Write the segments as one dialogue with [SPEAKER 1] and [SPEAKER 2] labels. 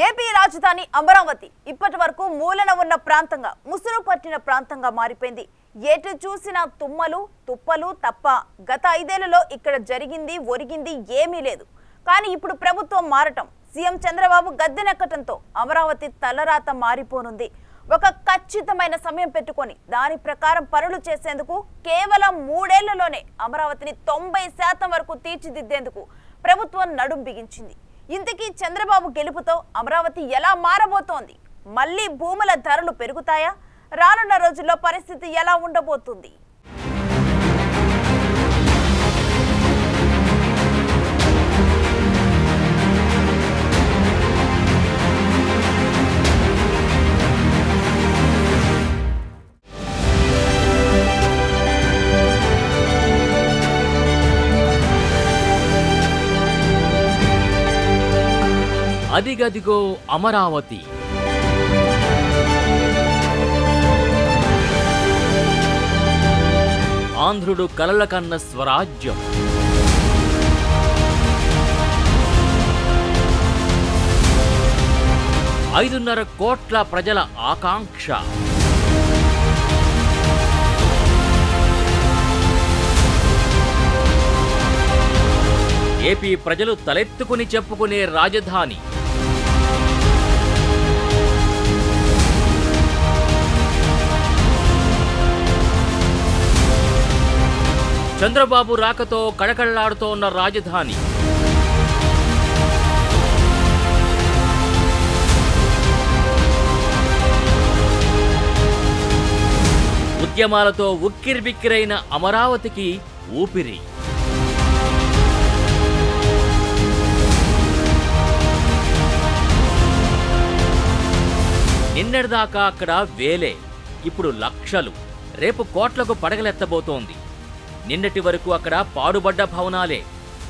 [SPEAKER 1] AP రాజధాని అమరావతి ఇప్పటి వరకు మూలన ఉన్న ప్రాంతంగా ముసురు పట్టిన ప్రాంతంగా మారిపోయింది. ఎటు చూసినా తుమ్మలు తుప్పలు తప్ప గత 5 ఏళ్లలో ఇక్కడ జరిగింది ఒరిగింది ఏమీ లేదు. కానీ ఇప్పుడు ప్రభుత్వం మారటం, సీఎం చంద్రబాబు గద్దెనెక్కటంతో అమరావతి తలరాత మారిపోనుంది. ఒక ఖచ్చితమైన సమయం పెట్టుకొని దాని ప్రకారం పనులు చేసేందుకు కేవలం 3 ఏళ్లలోనే అమరావతిని 90% వరకు తీర్చిదిద్దేందుకు ప్రభుత్వం నడుం బిగించింది. ఇంతకీ చంద్రబాబు గెలుపుతో అమరావతి ఎలా మారబోతోంది? మళ్ళీ భూముల ధరలు పెరుగుతాయా? రానున్న రోజుల్లో పరిస్థితి ఎలా ఉండబోతుంది?
[SPEAKER 2] అదిగదిగో అమరావతి. ఆంధ్రుడు కలల కన్న స్వరాజ్యం. ఐదున్నర కోట్ల ప్రజల ఆకాంక్ష. ఏపీ ప్రజలు తలెత్తుకుని చెప్పుకునే రాజధాని. చంద్రబాబు రాకతో కళకళలాడుతోన్న రాజధాని. ఉద్యమాలతో ఉక్కిరిబిక్కిరైన అమరావతికి ఊపిరి. నిన్నటిదాకా అక్కడ వేలే, ఇప్పుడు లక్షలు, రేపు కోట్లకు పడగలెత్తబోతోంది. నిన్నటి వరకు అక్కడ పాడుబడ్డ భవనాలే,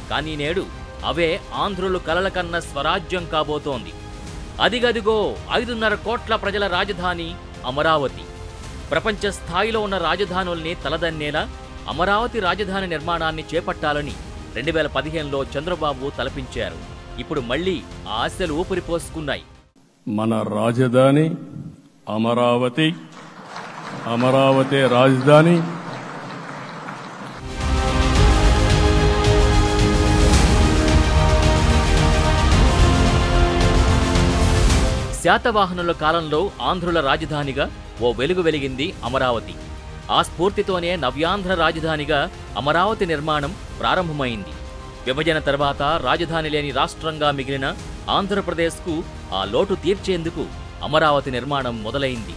[SPEAKER 2] కానీ నేడు అవే ఆంధ్రులు కలల కన్న స్వరాజ్యం కాబోతోంది. అదిగదిగో 5.5 కోట్ల ప్రజల రాజధాని అమరావతి. ప్రపంచ స్థాయిలో ఉన్న రాజధానుల్ని తలదన్నేలా అమరావతి రాజధాని నిర్మాణాన్ని చేపట్టాలని 2015లో చంద్రబాబు తలపించారు. ఇప్పుడు మళ్లీ ఆ ఆశలు ఊపిరిపోసుకున్నాయి.
[SPEAKER 3] మన రాజధాని అమరావతి, అమరావతి రాజధాని.
[SPEAKER 2] శాతవాహనుల కాలంలో ఆంధ్రుల రాజధానిగా ఓ వెలుగు వెలిగింది అమరావతి. ఆ స్ఫూర్తితోనే నవ్యాంధ్ర రాజధానిగా అమరావతి నిర్మాణం ప్రారంభమైంది. విభజన తర్వాత రాజధాని లేని రాష్ట్రంగా మిగిలిన ఆంధ్రప్రదేశ్కు ఆ లోటు తీర్చేందుకు అమరావతి నిర్మాణం మొదలైంది.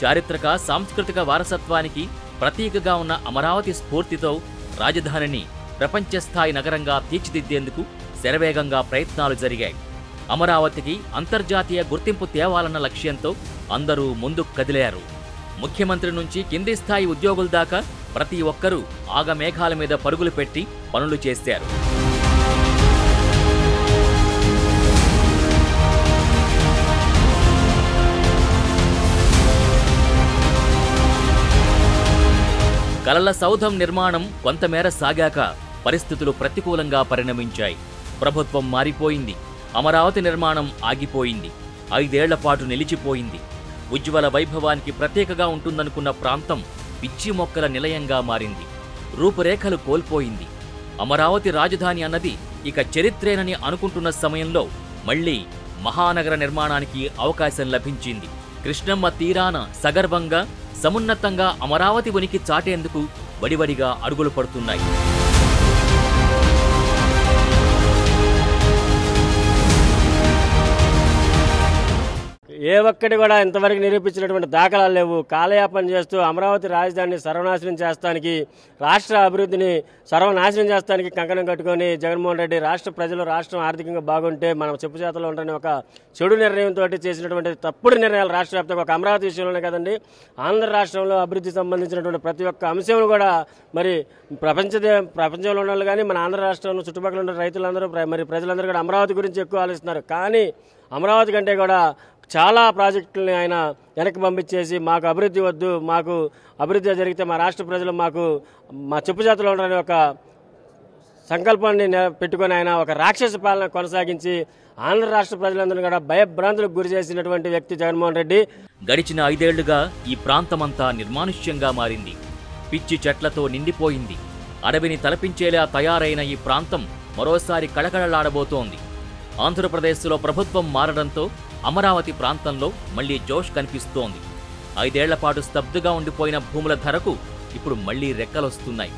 [SPEAKER 2] చారిత్రక సాంస్కృతిక వారసత్వానికి ప్రతీకగా ఉన్న అమరావతి స్ఫూర్తితో రాజధానిని ప్రపంచ స్థాయి నగరంగా తీర్చిదిద్దేందుకు శరవేగంగా ప్రయత్నాలు జరిగాయి. అమరావతికి అంతర్జాతీయ గుర్తింపు తేవాలన్న లక్ష్యంతో అందరూ ముందుకు కదిలారు. ముఖ్యమంత్రి నుంచి కింది స్థాయి ఉద్యోగుల దాకా ప్రతి ఒక్కరూ ఆగమేఘాల మీద పరుగులు పెట్టి పనులు చేశారు. కలల సౌధం నిర్మాణం కొంతమేర సాగాక పరిస్థితులు ప్రతికూలంగా పరిణమించాయి. ప్రభుత్వం మారిపోయింది. అమరావతి నిర్మాణం ఆగిపోయింది. 5 ఏళ్ల పాటు నిలిచిపోయింది. ఉజ్వల వైభవానికి ప్రత్యేకగా ఉంటుందనుకున్న ప్రాంతం పిచ్చి మొక్కల నిలయంగా మారింది. రూపురేఖలు కోల్పోయింది. అమరావతి రాజధాని అన్నది ఇక చరిత్రేనని అనుకుంటున్న సమయంలో మళ్లీ మహానగర నిర్మాణానికి అవకాశం లభించింది. కృష్ణమ్మ తీరాన సగర్వంగా సమున్నతంగా అమరావతి ఉనికి చాటేందుకు వడివడిగా అడుగులు పడుతున్నాయి.
[SPEAKER 4] ఏ ఒక్కటి కూడా ఇంతవరకు నిరూపించినటువంటి దాఖలాలు లేవు. కాలయాపన చేస్తూ అమరావతి రాజధానిని సర్వనాశనం చేస్తానికి, రాష్ట్ర అభివృద్ధిని సర్వనాశనం చేస్తానికి కంకణం కట్టుకొని జగన్మోహన్ రెడ్డి రాష్ట్ర ప్రజలు రాష్ట్రం ఆర్థికంగా బాగుంటే మనం చెప్పు చేతలో ఉండని ఒక చెడు నిర్ణయంతో చేసినటువంటి తప్పుడు నిర్ణయాలు రాష్ట్ర వ్యాప్తంగా ఒక అమరావతి విషయంలోనే కదండి, ఆంధ్ర రాష్ట్రంలో అభివృద్ధికి సంబంధించినటువంటి ప్రతి ఒక్క అంశం కూడా మరి ప్రపంచంలో ఉన్న వాళ్ళు కానీ మన ఆంధ్ర రాష్ట్రంలో చుట్టుపక్కల ఉన్న రైతులందరూ మరి ప్రజలందరూ కూడా అమరావతి గురించి ఎక్కువ ఆలోచిస్తున్నారు. కానీ అమరావతి కంటే కూడా చాలా ప్రాజెక్టులని ఆయన వెనక్కి పంపించేసి మాకు అభివృద్ధి వద్దు, మాకు అభివృద్ధి జరిగితే మా రాష్ట్ర ప్రజలు మాకు మా చెప్పు చేతలో ఉండని ఒక సంకల్పాన్ని పెట్టుకుని ఆయన ఒక రాక్షస పాలన కొనసాగించి ఆంధ్ర రాష్ట్ర ప్రజలందరూ కూడా భయభ్రాంతులకు గురి చేసినటువంటి వ్యక్తి జగన్మోహన్ రెడ్డి.
[SPEAKER 2] గడిచిన 5 ఏళ్లుగా ఈ ప్రాంతమంతా నిర్మానుష్యంగా మారింది. పిచ్చి చెట్లతో నిండిపోయింది. అడవిని తలపించేలా తయారైన ఈ ప్రాంతం మరోసారి కళకళలాడబోతోంది. ఆంధ్రప్రదేశ్లో ప్రభుత్వం మారడంతో అమరావతి ప్రాంతంలో మళ్లీ జోష్ కనిపిస్తోంది. 5 ఏళ్ల పాటు స్తబ్దుగా ఉండిపోయిన భూముల ధరకు ఇప్పుడు మళ్లీ రెక్కలొస్తున్నాయి.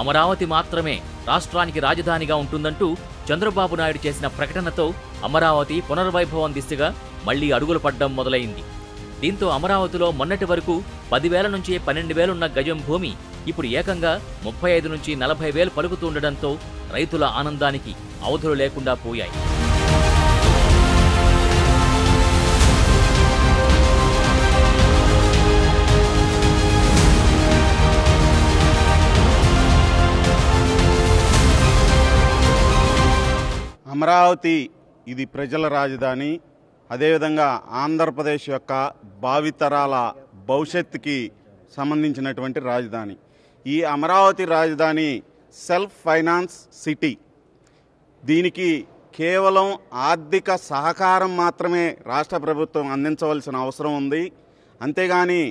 [SPEAKER 2] అమరావతి మాత్రమే రాష్ట్రానికి రాజధానిగా ఉంటుందంటూ చంద్రబాబు నాయుడు చేసిన ప్రకటనతో అమరావతి పునర్వైభవం దిశగా మళ్లీ అడుగులు పడ్డం మొదలైంది. దీంతో అమరావతిలో మొన్నటి వరకు 10,000 నుంచి 12,000 ఉన్న గజం భూమి ఇప్పుడు ఏకంగా 35 నుంచి 40,000 పలుకుతుండటంతో రైతుల ఆనందానికి అవధులు లేకుండా పోయాయి.
[SPEAKER 5] అమరావతి ఇది ప్రజల రాజధాని. అదేవిధంగా ఆంధ్రప్రదేశ్ యొక్క భావితరాల భవిష్యత్తుకి సంబంధించినటువంటి రాజధాని. ఈ అమరావతి రాజధాని సెల్ఫ్ ఫైనాన్స్ సిటీ. దీనికి కేవలం ఆర్థిక సహకారం మాత్రమే రాష్ట్ర ప్రభుత్వం అందించవలసిన అవసరం ఉంది. అంతేగాని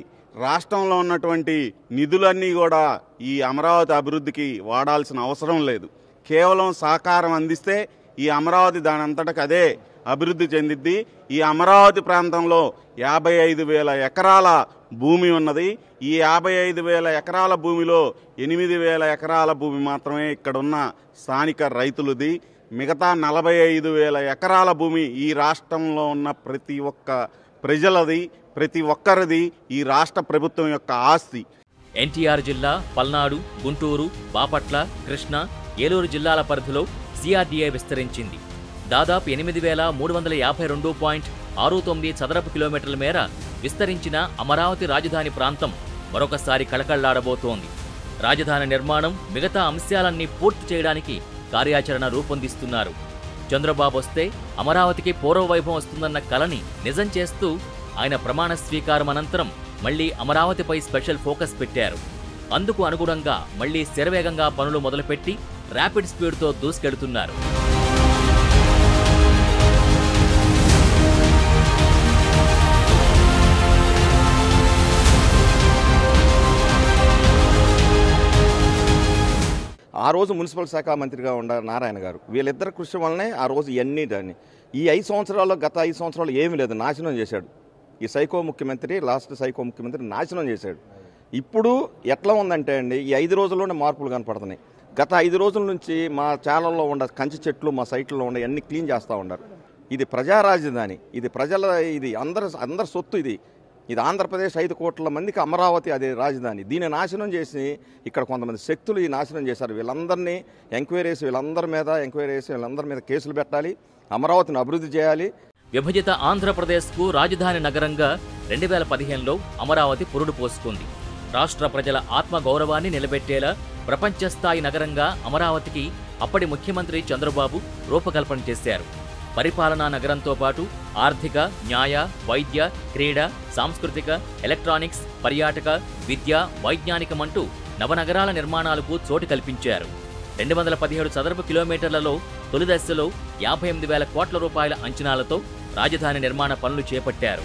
[SPEAKER 5] రాష్ట్రంలో ఉన్నటువంటి నిధులన్నీ కూడా ఈ అమరావతి అభివృద్ధికి వాడాల్సిన అవసరం లేదు. కేవలం సహకారం అందిస్తే ఈ అమరావతి దాని అంతటకు అదే అభివృద్ధి చెందిద్ది. ఈ అమరావతి ప్రాంతంలో 55,000 ఎకరాల భూమి ఉన్నది. ఈ 55,000 ఎకరాల భూమిలో 8,000 ఎకరాల భూమి మాత్రమే ఇక్కడున్న స్థానిక రైతులది. మిగతా 45,000 ఎకరాల భూమి ఈ రాష్ట్రంలో ఉన్న ప్రతి ఒక్క ప్రజలది, ప్రతి ఒక్కరిది, ఈ రాష్ట్ర ప్రభుత్వం యొక్క ఆస్తి.
[SPEAKER 2] ఎన్టీఆర్ జిల్లా, పల్నాడు, గుంటూరు, బాపట్ల, కృష్ణా, ఏలూరు జిల్లాల పరిధిలో సిఆర్డీఏ విస్తరించింది. దాదాపు 8,352.69 చదరపు కిలోమీటర్ల మేర విస్తరించిన అమరావతి రాజధాని ప్రాంతం మరొకసారి కళకళ్లాడబోతోంది. రాజధాని నిర్మాణం, మిగతా అంశాలన్నీ పూర్తి చేయడానికి కార్యాచరణ రూపొందిస్తున్నారు. చంద్రబాబు వస్తే అమరావతికి పూర్వవైభవం వస్తుందన్న కలని నిజం చేస్తూ ఆయన ప్రమాణ స్వీకారం అనంతరం మళ్లీ అమరావతిపై స్పెషల్ ఫోకస్ పెట్టారు. అందుకు అనుగుణంగా మళ్లీ శరవేగంగా పనులు మొదలుపెట్టి ర్యాపిడ్ స్పీడ్తో దూసుకెడుతున్నారు.
[SPEAKER 6] ఆ రోజు మున్సిపల్ శాఖ మంత్రిగా ఉన్న నారాయణ గారు, వీళ్ళిద్దరు కృషి వల్లనే ఆ రోజు ఇవన్నీ దాన్ని ఈ 5 సంవత్సరాల్లో, గత 5 సంవత్సరాలు ఏమీ లేదు, నాశనం చేశాడు. ఈ సైకో ముఖ్యమంత్రి, లాస్ట్ సైకో ముఖ్యమంత్రి నాశనం చేశాడు. ఇప్పుడు ఎట్లా ఉందంటే అండి, ఈ 5 రోజుల్లోనే మార్పులు కనపడుతున్నాయి. గత 5 రోజుల నుంచి మా ఛానల్లో ఉన్న కంచి చెట్లు, మా సైట్లో ఉన్న అన్ని క్లీన్ చేస్తూ ఉన్నారు. ఇది ప్రజా రాజధాని, ఇది ప్రజల, ఇది అందరి సొత్తు. ఇది ఆంధ్రప్రదేశ్ 5 కోట్ల మందికి అమరావతి అదే రాజధాని. దీన్ని నాశనం చేసి ఇక్కడ కొంతమంది శక్తులు ఈ నాశనం చేశారు. వీళ్ళందరినీ వీళ్ళందరి మీద కేసులు పెట్టాలి, అమరావతిని అభివృద్ధి చేయాలి.
[SPEAKER 2] విభజిత ఆంధ్రప్రదేశ్కు రాజధాని నగరంగా 2015లో అమరావతి పురుడు పోసుకుంది. రాష్ట్ర ప్రజల ఆత్మగౌరవాన్ని నిలబెట్టేలా ప్రపంచ స్థాయి నగరంగా అమరావతికి అప్పటి ముఖ్యమంత్రి చంద్రబాబు రూపకల్పన చేశారు. పరిపాలనా నగరంతో పాటు ఆర్థిక, న్యాయ, వైద్య, క్రీడ, సాంస్కృతిక, ఎలక్ట్రానిక్స్, పర్యాటక, విద్య, వైజ్ఞానికమంటూ నవనగరాల నిర్మాణాలకు చోటు కల్పించారు. 217 చదరపు కిలోమీటర్లలో తొలి దశలో 58,000 కోట్ల రూపాయల అంచనాలతో రాజధాని నిర్మాణ పనులు చేపట్టారు.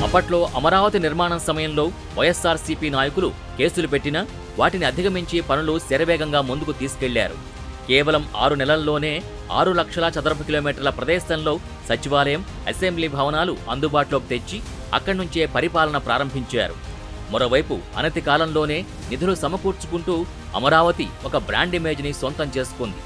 [SPEAKER 2] అప్పట్లో అమరావతి నిర్మాణం సమయంలో వైఎస్ఆర్సీపీ నాయకులు కేసులు పెట్టినా వాటిని అధిగమించి పనులు శరవేగంగా ముందుకు తీసుకెళ్లారు. కేవలం 6 నెలల్లోనే 6 లక్షల చదరపు కిలోమీటర్ల ప్రదేశంలో సచివాలయం, అసెంబ్లీ భవనాలు అందుబాటులోకి తెచ్చి అక్కడి నుంచే పరిపాలన ప్రారంభించారు. మరోవైపు అనతి కాలంలోనే నిధులు సమకూర్చుకుంటూ అమరావతి ఒక బ్రాండ్ ఇమేజ్ని సొంతం చేసుకుంది.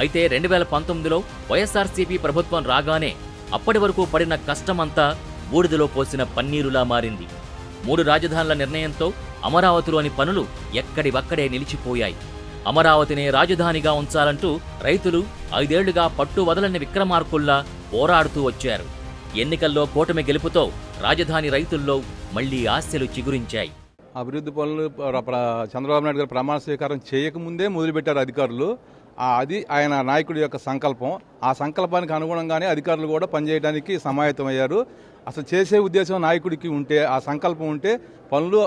[SPEAKER 2] అయితే 2019లో వైఎస్ఆర్సీపీ ప్రభుత్వం రాగానే అప్పటి వరకు పడిన కష్టమంతా బూడిదలో పోసిన పన్నీరులా మారింది. 3 రాజధానుల నిర్ణయంతో అమరావతిలోని పనులు ఎక్కడివక్కడే నిలిచిపోయాయి. అమరావతినే రాజధానిగా ఉంచాలంటూ రైతులు 5 ఏళ్లుగా పట్టు వదలని విక్రమార్కుల్లా పోరాడుతూ వచ్చారు. ఎన్నికల్లో కూటమి గెలుపుతో రాజధాని రైతుల్లో మళ్లీ ఆశలు చిగురించాయి.
[SPEAKER 7] అభివృద్ధి పనులు చంద్రబాబు నాయుడు గారు ప్రమాణ స్వీకారం చేయకముందే మొదలుపెట్టారు అధికారులు. అది ఆయన నాయకుడి యొక్క సంకల్పం. ఆ సంకల్పానికి అనుగుణంగానే అధికారులు కూడా పనిచేయడానికి సమాయత్తమయ్యారు. అసలు చేసే ఉద్దేశం నాయకుడికి ఉంటే, ఆ సంకల్పం ఉంటే పనులు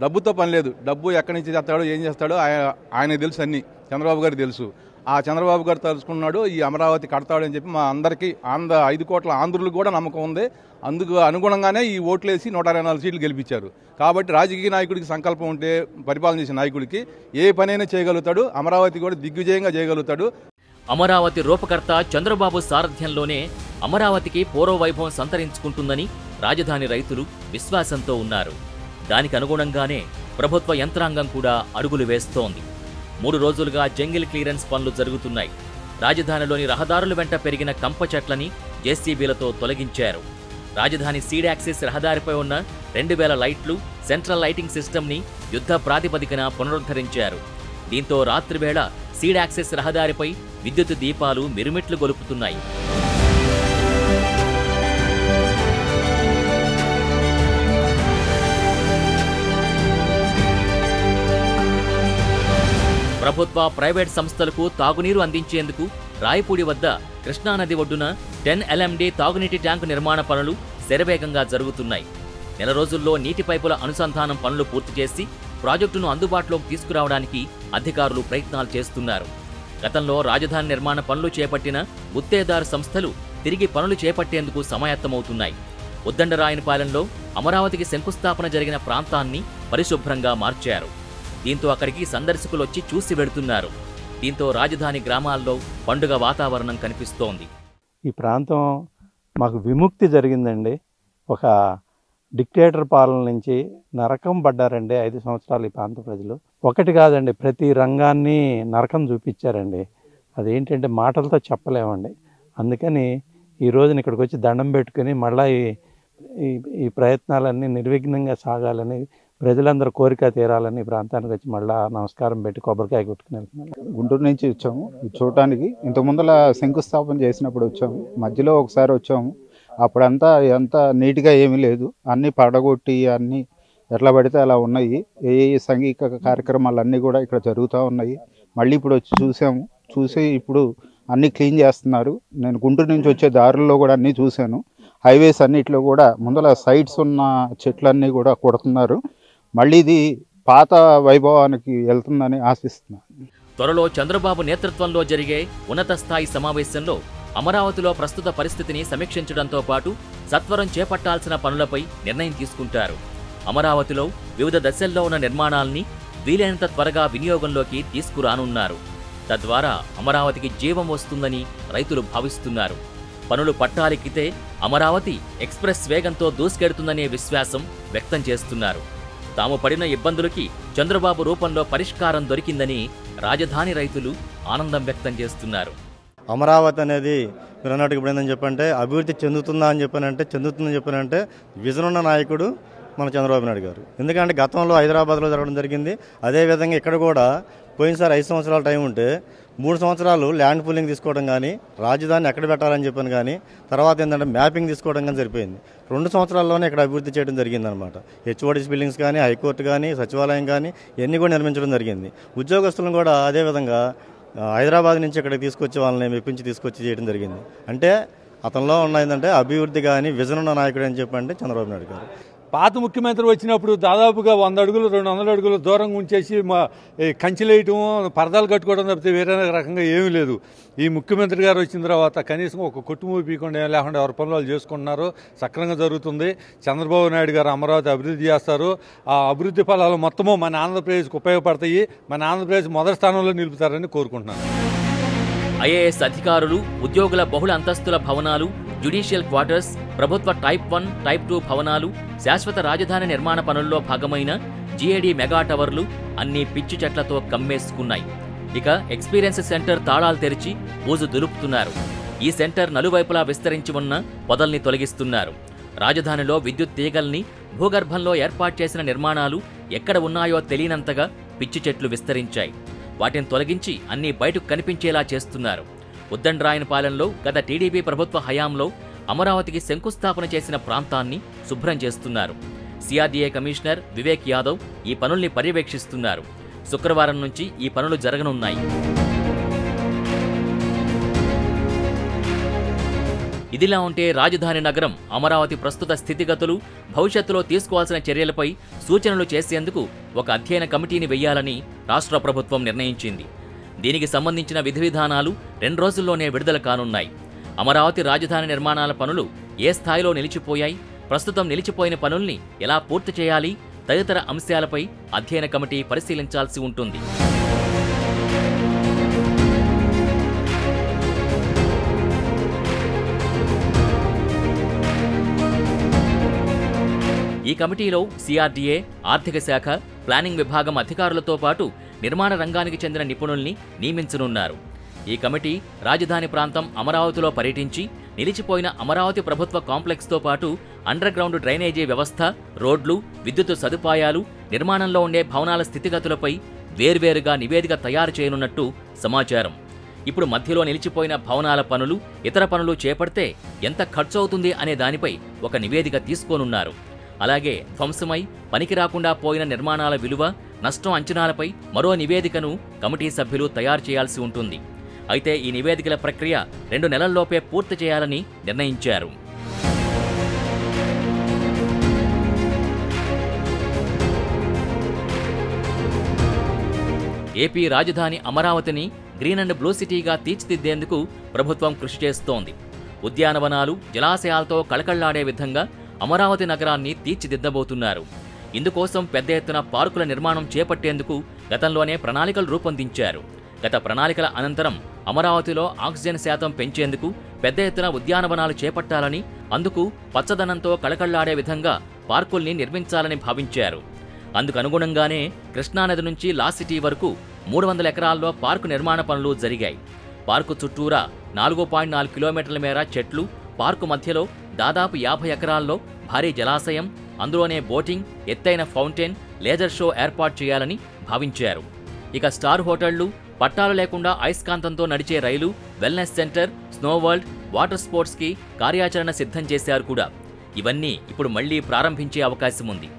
[SPEAKER 7] డబ్బుతో పని లేదు. డబ్బు ఎక్కడి నుంచి చేస్తాడో ఏం చేస్తాడో ఆయనకు తెలుసు, అన్ని చంద్రబాబు గారికి తెలుసు. ఆ చంద్రబాబు గారు తలుచుకున్నాడు ఈ అమరావతి కడతాడని చెప్పి మా అందరికీ 5 కోట్ల ఆంధ్రులకు కూడా నమ్మకం ఉంది. అందుకు అనుగుణంగానే ఈ ఓట్లేసి 124 సీట్లు గెలిపించారు. కాబట్టి రాజకీయ నాయకుడికి సంకల్పం ఉంటే, పరిపాలన చేసే నాయకుడికి ఏ పనైనా చేయగలుగుతాడు. అమరావతి కూడా దిగ్విజయంగా చేయగలుగుతాడు.
[SPEAKER 2] అమరావతి రూపకర్త చంద్రబాబు సారథ్యంలోనే అమరావతికి పూర్వవైభవం సంతరించుకుంటుందని రాజధాని రైతులు విశ్వాసంతో ఉన్నారు. దానికి అనుగుణంగానే ప్రభుత్వ యంత్రాంగం కూడా అడుగులు వేస్తోంది. 3 రోజులుగా జంగిల్ క్లియరెన్స్ పనులు జరుగుతున్నాయి. రాజధానిలోని రహదారుల వెంట పెరిగిన కంప చెట్లని జేసీబీలతో తొలగించారు. రాజధాని సీడ్ యాక్సిస్ రహదారిపై ఉన్న 2000 లైట్లు, సెంట్రల్ లైటింగ్ సిస్టమ్ని యుద్ధ ప్రాతిపదికన పునరుద్ధరించారు. దీంతో రాత్రివేళ సీడ్ యాక్సిస్ రహదారిపై విద్యుత్ దీపాలు మిరుమిట్లు గొలుపుతున్నాయి. ప్రభుత్వ, ప్రైవేట్ సంస్థలకు తాగునీరు అందించేందుకు రాయపూడి వద్ద కృష్ణానది ఒడ్డున 10 LMD తాగునీటి ట్యాంకు నిర్మాణ పనులు శరవేగంగా జరుగుతున్నాయి. 1 రోజుల్లో నీటి పైపుల అనుసంధానం పనులు పూర్తి చేసి ప్రాజెక్టును అందుబాటులోకి తీసుకురావడానికి అధికారులు ప్రయత్నాలు చేస్తున్నారు. గతంలో రాజధాని నిర్మాణ పనులు చేపట్టిన గుత్తేదారు సంస్థలు తిరిగి పనులు చేపట్టేందుకు సమాయత్తమవుతున్నాయి. ఉద్దండరాయనపాలెంలో అమరావతికి శంకుస్థాపన జరిగిన ప్రాంతాన్ని పరిశుభ్రంగా మార్చారు. దీంతో అక్కడికి సందర్శకులు వచ్చి చూసి వెడుతున్నారు. దీంతో రాజధాని గ్రామాల్లో పండుగ వాతావరణం కనిపిస్తోంది.
[SPEAKER 8] ఈ ప్రాంతం మాకు విముక్తి జరిగిందండి. ఒక డిక్టేటర్ పాలన నుంచి నరకం పడ్డారండి 5 సంవత్సరాలు ఈ ప్రాంత ప్రజలు. ఒకటి కాదండి, ప్రతి రంగాన్ని నరకం చూపించారండి. అదేంటంటే మాటలతో చెప్పలేమండి. అందుకని ఈ రోజున ఇక్కడికి వచ్చి దండం పెట్టుకుని మళ్ళీ ఈ ప్రయత్నాలన్నీ నిర్విఘ్నంగా సాగాలని, ప్రజలందరూ కోరిక తీరాలని ప్రాంతానికి వచ్చి మళ్ళీ నమస్కారం పెట్టి కొబ్బరికాయ కొట్టుకుని వెళ్తున్నాను.
[SPEAKER 9] గుంటూరు నుంచి వచ్చాము చూడటానికి. ఇంతకుముందల శంకుస్థాపన చేసినప్పుడు వచ్చాము, మధ్యలో ఒకసారి వచ్చాము. అప్పుడంతా ఎంత నీట్గా ఏమీ లేదు, అన్నీ పడగొట్టి అన్నీ ఎట్లా పడితే అలా ఉన్నాయి. ఏ సంఘిక కార్యక్రమాలు అన్నీ కూడా ఇక్కడ జరుగుతూ ఉన్నాయి. మళ్ళీ ఇప్పుడు వచ్చి చూసి ఇప్పుడు అన్నీ క్లీన్ చేస్తున్నారు. నేను గుంటూరు నుంచి వచ్చే దారుల్లో కూడా అన్నీ చూశాను. హైవేస్ అన్నిట్లో కూడా ముందల సైడ్స్ ఉన్న చెట్లన్నీ కూడా కొడుతున్నారు. మళ్ళీ ఇది పాత వైభవానికి వెళ్తుందని ఆశిస్తున్నాను.
[SPEAKER 2] త్వరలో చంద్రబాబు నేతృత్వంలో జరిగే ఉన్నత స్థాయి సమావేశంలో అమరావతిలో ప్రస్తుత పరిస్థితిని సమీక్షించడంతో పాటు సత్వరం చేపట్టాల్సిన పనులపై నిర్ణయం తీసుకుంటారు. అమరావతిలో వివిధ దశల్లో ఉన్న నిర్మాణాల్ని వీలైనంత త్వరగా వినియోగంలోకి తీసుకురానున్నారు. తద్వారా అమరావతికి జీవం వస్తుందని రైతులు భావిస్తున్నారు. పనులు పట్టాలెక్కితే అమరావతి ఎక్స్ప్రెస్ వేగంతో దూసుకెడుతుందనే విశ్వాసం వ్యక్తం చేస్తున్నారు. తాము పడిన ఇబ్బందులకి చంద్రబాబు రూపంలో పరిష్కారం దొరికిందని రాజధాని రైతులు ఆనందం వ్యక్తం చేస్తున్నారు.
[SPEAKER 10] అమరావతి అనేది మీరు అన్నట్టు ఇప్పుడు ఏందని చెప్పంటే అభివృద్ధి చెందుతుందని చెప్పానంటే విజన్ ఉన్న నాయకుడు మన చంద్రబాబు నాయుడు గారు. ఎందుకంటే గతంలో హైదరాబాద్లో జరగడం జరిగింది. అదేవిధంగా ఇక్కడ కూడా పోయినసారి 5 సంవత్సరాల టైం ఉంటే 3 సంవత్సరాలు ల్యాండ్ పూలింగ్ తీసుకోవడం కానీ, రాజధాని ఎక్కడ పెట్టాలని చెప్పాను కానీ, తర్వాత ఏంటంటే మ్యాపింగ్ తీసుకోవడం కానీ సరిపోయింది. 2 సంవత్సరాల్లోనే ఇక్కడ అభివృద్ధి చేయడం జరిగిందనమాట. హెచ్ఓడిసి బిల్డింగ్స్ కానీ, హైకోర్టు కానీ, సచివాలయం కానీ ఇవన్నీ కూడా నిర్మించడం జరిగింది. ఉద్యోగస్తులను కూడా అదేవిధంగా హైదరాబాద్ నుంచి ఇక్కడికి తీసుకొచ్చే వాళ్ళని మెప్పించి తీసుకొచ్చి చేయడం జరిగింది. అంటే అతనిలో ఉన్న ఏంటంటే అభివృద్ధి కానీ విజన్ ఉన్న నాయకుడు అని చెప్పంటే చంద్రబాబు నాయుడు గారు.
[SPEAKER 11] పాత ముఖ్యమంత్రి వచ్చినప్పుడు దాదాపుగా 100 అడుగులు 200 అడుగులు దూరంగా ఉంచేసి కంచెలేయటం, పరదాలు కట్టుకోవడం తప్పితే వేరే రకంగా ఏమీ లేదు. ఈ ముఖ్యమంత్రి గారు వచ్చిన తర్వాత కనీసం ఒక కొట్టుమూపి పీకుండా ఏం లేకుండా ఎవరి పనులు చేసుకుంటున్నారు. సక్రమంగా జరుగుతుంది. చంద్రబాబు నాయుడు గారు అమరావతి అభివృద్ధి చేస్తారు. ఆ అభివృద్ధి ఫలాలు మొత్తము మన ఆంధ్రప్రదేశ్కి ఉపయోగపడతాయి. మన ఆంధ్రప్రదేశ్ మొదటి స్థానంలో నిలుపుతారని కోరుకుంటున్నాను.
[SPEAKER 2] ఐఏఎస్ అధికారులు, ఉద్యోగుల బహుళ అంతస్తుల భవనాలు, జ్యుడిషియల్ క్వార్టర్స్, ప్రభుత్వ టైప్ 1, టైప్ 2 భవనాలు, శాశ్వత రాజధాని నిర్మాణ పనుల్లో భాగమైన జీఏడీ మెగా టవర్లు అన్నీ పిచ్చి చెట్లతో కమ్మేసుకున్నాయి. ఇక ఎక్స్పీరియన్స్ సెంటర్ తాళాలు తెరిచి బూజు దులుపుతున్నారు. ఈ సెంటర్ నలువైపులా విస్తరించి ఉన్న పొదల్ని తొలగిస్తున్నారు. రాజధానిలో విద్యుత్ తీగల్ని, భూగర్భంలో ఏర్పాటు చేసిన నిర్మాణాలు ఎక్కడ ఉన్నాయో తెలియనంతగా పిచ్చి చెట్లు విస్తరించాయి. వాటిని తొలగించి అన్నీ బయటకు కనిపించేలా చేస్తున్నారు. ఉద్దండరాయనపాలెంలో గత టీడీపీ ప్రభుత్వ హయాంలో అమరావతికి శంకుస్థాపన చేసిన ప్రాంతాన్ని శుభ్రం చేస్తున్నారు. సిఆర్డీఏ కమిషనర్ వివేక్ యాదవ్ ఈ పనుల్ని పర్యవేక్షిస్తున్నారు. శుక్రవారం నుంచి ఈ పనులు జరగనున్నాయి. ఇదిలా ఉంటే రాజధాని నగరం అమరావతి ప్రస్తుత స్థితిగతులు, భవిష్యత్తులో తీసుకోవాల్సిన చర్యలపై సూచనలు చేసేందుకు ఒక అధ్యయన కమిటీని వెయ్యాలని రాష్ట్ర ప్రభుత్వం నిర్ణయించింది. దీనికి సంబంధించిన విధి విధానాలు 2 రోజుల్లోనే విడుదల కానున్నాయి. అమరావతి రాజధాని నిర్మాణాల పనులు ఏ స్థాయిలో నిలిచిపోయాయి, ప్రస్తుతం నిలిచిపోయిన పనుల్ని ఎలా పూర్తి చేయాలి తదితర అంశాలపై అధ్యయన కమిటీ పరిశీలించాల్సి ఉంటుంది. ఈ కమిటీలో సిఆర్డీఏ, ఆర్థిక శాఖ, ప్లానింగ్ విభాగం అధికారులతో పాటు నిర్మాణ రంగానికి చెందిన నిపుణుల్ని నియమించనున్నారు. ఈ కమిటీ రాజధాని ప్రాంతం అమరావతిలో పర్యటించి నిలిచిపోయిన అమరావతి ప్రభుత్వ కాంప్లెక్స్తో పాటు అండర్ గ్రౌండ్ డ్రైనేజీ వ్యవస్థ, రోడ్లు, విద్యుత్ సదుపాయాలు, నిర్మాణంలో ఉండే భవనాల స్థితిగతులపై వేర్వేరుగా నివేదిక తయారు చేయనున్నట్టు సమాచారం. ఇప్పుడు మధ్యలో నిలిచిపోయిన భవనాల పనులు, ఇతర పనులు చేపడితే ఎంత ఖర్చవుతుంది అనే దానిపై ఒక నివేదిక తీసుకోనున్నారు. అలాగే ధ్వంసమై పనికి రాకుండా పోయిన నిర్మాణాల విలువ, నష్టం అంచనాలపై మరో నివేదికను కమిటీ సభ్యులు తయారు చేయాల్సి ఉంటుంది. అయితే ఈ నివేదికల ప్రక్రియ 2 నెలల్లోపే పూర్తి చేయాలని నిర్ణయించారు. ఏపీ రాజధాని అమరావతిని గ్రీన్ అండ్ బ్లూ సిటీగా తీర్చిదిద్దేందుకు ప్రభుత్వం కృషి చేస్తోంది. ఉద్యానవనాలు, జలాశయాలతో కళకళ్లాడే విధంగా అమరావతి నగరాన్ని తీర్చిదిద్దబోతున్నారు. ఇందుకోసం పెద్ద ఎత్తున పార్కుల నిర్మాణం చేపట్టేందుకు గతంలోనే ప్రణాళికలు రూపొందించారు. గత ప్రణాళికల అనంతరం అమరావతిలో ఆక్సిజన్ శాతం పెంచేందుకు పెద్ద ఎత్తున ఉద్యానవనాలు చేపట్టాలని, అందుకు పచ్చదనంతో కళకళ్లాడే విధంగా పార్కుల్ని నిర్మించాలని భావించారు. అందుకు అనుగుణంగానే కృష్ణానది నుంచి లా సిటీ వరకు 300 ఎకరాల్లో పార్కు నిర్మాణ పనులు జరిగాయి. పార్కు చుట్టూరా 4.4 కిలోమీటర్ల మేర చెట్లు, పార్కు మధ్యలో దాదాపు 50 ఎకరాల్లో భారీ జలాశయం, అందులోనే బోటింగ్, ఎత్తైన ఫౌంటైన్, లేజర్ షో ఏర్పాటు చేయాలని భావించారు. ఇక స్టార్ హోటళ్లు, పట్టాలు లేకుండా అయస్కాంతంతో నడిచే రైలు, wellness centre, snow world, water స్పోర్ట్స్కి కార్యాచరణ సిద్ధం చేశారు కూడా. ఇవన్నీ ఇప్పుడు మళ్లీ ప్రారంభించే అవకాశం ఉంది.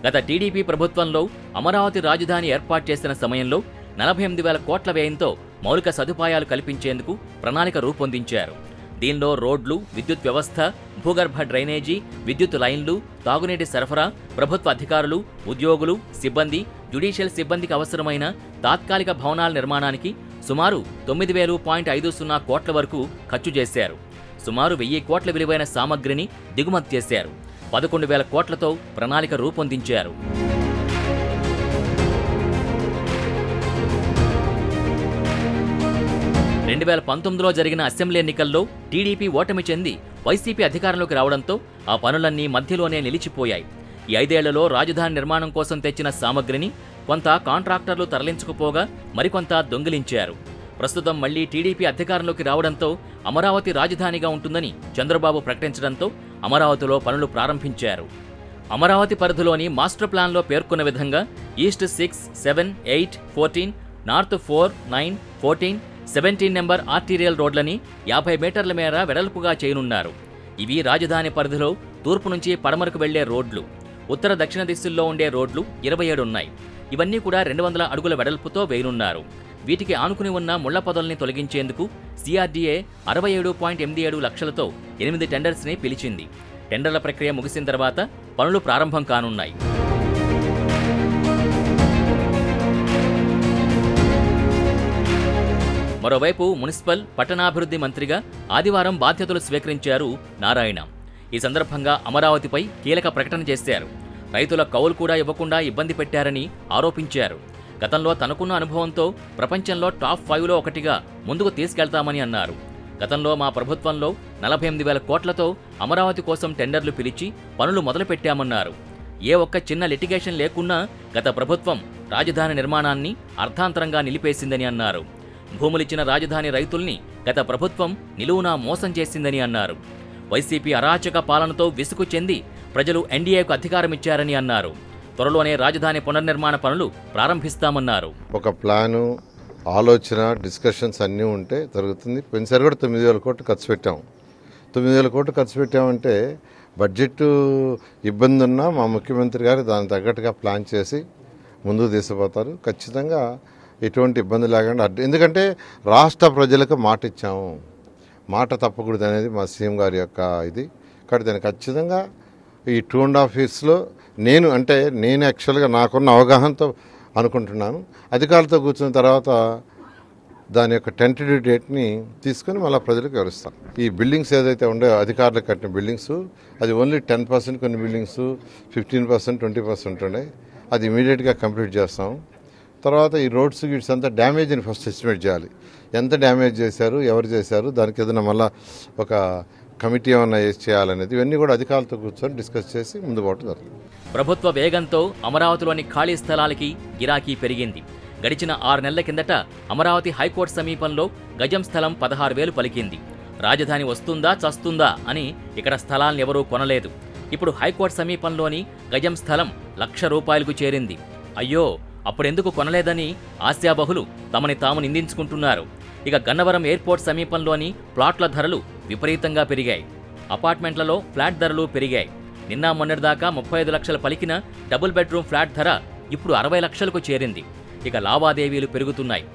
[SPEAKER 2] గత టీడీపీ ప్రభుత్వంలో అమరావతి రాజధాని ఏర్పాటు చేసిన సమయంలో 48,000 కోట్ల వ్యయంతో మౌలిక సదుపాయాలు కల్పించేందుకు ప్రణాళిక రూపొందించారు. దీనిలో రోడ్లు, విద్యుత్ వ్యవస్థ, భూగర్భ డ్రైనేజీ, విద్యుత్ లైన్లు, తాగునీటి సరఫరా, ప్రభుత్వ అధికారులు, ఉద్యోగులు, సిబ్బంది, జ్యుడిషియల్ సిబ్బందికి అవసరమైన తాత్కాలిక భవనాల నిర్మాణానికి సుమారు 9,050 కోట్ల వరకు ఖర్చు చేశారు. సుమారు 1000 కోట్ల విలువైన సామగ్రిని దిగుమతి చేశారు. 11,000 కోట్లతో ప్రణాళిక రూపొందించారు. 2019లో జరిగిన అసెంబ్లీ ఎన్నికల్లో టీడీపీ ఓటమి చెంది వైసీపీ అధికారంలోకి రావడంతో ఆ పనులన్నీ మధ్యలోనే నిలిచిపోయాయి. ఈ 5 ఏళ్లలో రాజధాని నిర్మాణం కోసం తెచ్చిన సామగ్రిని కొంత కాంట్రాక్టర్లు తరలించుకుపోగా మరికొంత దొంగిలించారు. ప్రస్తుతం మళ్లీ టీడీపీ అధికారంలోకి రావడంతో అమరావతి రాజధానిగా ఉంటుందని చంద్రబాబు ప్రకటించడంతో అమరావతిలో పనులు ప్రారంభించారు. అమరావతి పరిధిలోని మాస్టర్ ప్లాన్లో పేర్కొన్న విధంగా ఈస్ట్ 6, 7, 8, 14, నార్త్ 4, 9, 14, 17 నెంబర్ ఆర్టీరియల్ రోడ్లని 50 మీటర్ల మేర వెడల్పుగా చేయనున్నారు. ఇవి రాజధాని పరిధిలో తూర్పు నుంచి పడమరకు వెళ్లే రోడ్లు. ఉత్తర దక్షిణ దిశల్లో ఉండే రోడ్లు 27 ఉన్నాయి. ఇవన్నీ కూడా 200 అడుగుల వెడల్పుతో వేయనున్నారు. వీటికి ఆనుకుని ఉన్న ముళ్ల పొదల్ని తొలగించేందుకు సిఆర్డీఏ 67.87 లక్షలతో 8 టెండర్స్ని పిలిచింది. టెండర్ల ప్రక్రియ ముగిసిన తర్వాత పనులు ప్రారంభం కానున్నాయి. మరోవైపు మున్సిపల్, పట్టణాభివృద్ధి మంత్రిగా ఆదివారం బాధ్యతలు స్వీకరించారు నారాయణ. ఈ సందర్భంగా అమరావతిపై కీలక ప్రకటన చేశారు. రైతుల కౌలు కూడా ఇవ్వకుండా ఇబ్బంది పెట్టారని ఆరోపించారు. గతంలో తనకున్న అనుభవంతో ప్రపంచంలో టాప్ 5లో ఒకటిగా ముందుకు తీసుకెళ్తామని అన్నారు. గతంలో మా ప్రభుత్వంలో 48,000 కోట్లతో అమరావతి కోసం టెండర్లు పిలిచి పనులు మొదలుపెట్టామన్నారు. ఏ ఒక్క చిన్న లిటిగేషన్ లేకున్నా గత ప్రభుత్వం రాజధాని నిర్మాణాన్ని అర్థాంతరంగా నిలిపేసిందని అన్నారు. భూములిచ్చిన రాజధాని రైతుల్ని గత ప్రభుత్వం నిలువునా మోసం చేసిందని అన్నారు. వైసీపీ అరాచక పాలనతో విసుగు చెంది ప్రజలు ఎన్డీఏకు అధికారమిచ్చారని అన్నారు. త్వరలోనే రాజధాని పునర్నిర్మాణ పనులు ప్రారంభిస్తామన్నారు.
[SPEAKER 12] ఒక ప్లాను, ఆలోచన, డిస్కషన్స్ అన్నీ ఉంటే జరుగుతుంది. పోయినసారి కూడా 9,000 కోట్లు ఖర్చు పెట్టాం. 9,000 కోట్లు ఖర్చు పెట్టామంటే బడ్జెట్ ఇబ్బంది ఉన్నా మా ముఖ్యమంత్రి గారు దానికి తగ్గట్టుగా ప్లాన్ చేసి ముందుకు తీసుకుపోతారు. ఖచ్చితంగా ఎటువంటి ఇబ్బంది లేకుండా, ఎందుకంటే రాష్ట్ర ప్రజలకు మాట ఇచ్చాము. మాట తప్పకూడదు అనేది మా సీఎం గారి యొక్క ఇది. కాబట్టి దాన్ని ఖచ్చితంగా ఈ 2.5 yearsలో నేను యాక్చువల్గా నాకున్న అవగాహనతో అనుకుంటున్నాను. అధికారులతో కూర్చున్న తర్వాత దాని యొక్క టెంటేటివ్ డేట్ని తీసుకుని మళ్ళీ ప్రజలకు వివరిస్తాం. ఈ బిల్డింగ్స్ ఏదైతే ఉండే అధికారులకు కట్టిన బిల్డింగ్స్ అది ఓన్లీ 10%, కొన్ని బిల్డింగ్స్ 15%, 20% ఉండే. అది ఇమీడియట్గా కంప్లీట్ చేస్తాం. తర్వాత ఈ రోడ్స్ గిడ్స్ అంతా డ్యామేజ్ని ఫస్ట్ ఎస్టిమేట్ చేయాలి. ఎంత డ్యామేజ్ చేశారు, ఎవరు చేశారు, దానికి ఏదైనా మళ్ళీ ఒక కమిటీ ఏమన్నా చేయాలనేది ఇవన్నీ కూడా అధికారులతో కూర్చొని డిస్కస్ చేసి ముందు పోవడం జరుగుతుంది.
[SPEAKER 2] ప్రభుత్వ వేగంతో అమరావతిలోని ఖాళీ స్థలాలకి గిరాకీ పెరిగింది. గడిచిన 6 నెలల కిందట అమరావతి హైకోర్టు సమీపంలో గజం స్థలం 16,000 పలికింది. రాజధాని వస్తుందా చస్తుందా అని ఇక్కడ స్థలాలను ఎవరూ కొనలేదు. ఇప్పుడు హైకోర్టు సమీపంలోని గజం స్థలం ₹1,00,000 చేరింది. అయ్యో, అప్పుడెందుకు కొనలేదని ఆశాబహులు తమని తాము నిందించుకుంటున్నారు. ఇక గన్నవరం ఎయిర్పోర్ట్ సమీపంలోని ప్లాట్ల ధరలు విపరీతంగా పెరిగాయి. అపార్ట్మెంట్లలో ఫ్లాట్ ధరలు పెరిగాయి. నిన్న మొన్నటిదాకా 35 లక్షలు పలికిన డబుల్ బెడ్రూమ్ ఫ్లాట్ ధర ఇప్పుడు 60 లక్షలకు చేరింది. ఇక లావాదేవీలు పెరుగుతున్నాయి.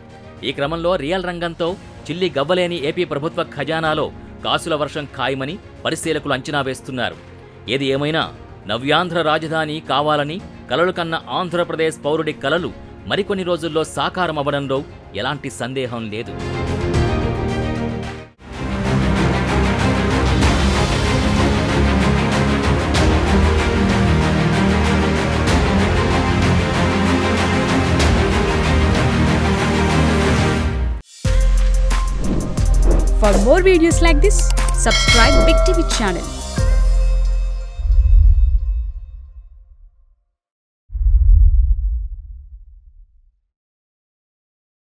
[SPEAKER 2] ఈ క్రమంలో రియల్ రంగంతో చిల్లి గవ్వలేని ఏపీ ప్రభుత్వ ఖజానాలో కాసుల వర్షం ఖాయమని పరిశీలకులు అంచనా వేస్తున్నారు. ఏది ఏమైనా నవ్యాంధ్ర రాజధాని కావాలని కలలు కన్న ఆంధ్రప్రదేశ్ పౌరుడి కలలు మరికొన్ని రోజుల్లో సాకారం అవ్వడంలో ఎలాంటి సందేహం లేదు.
[SPEAKER 13] For more videos like this, subscribe Big TV channel.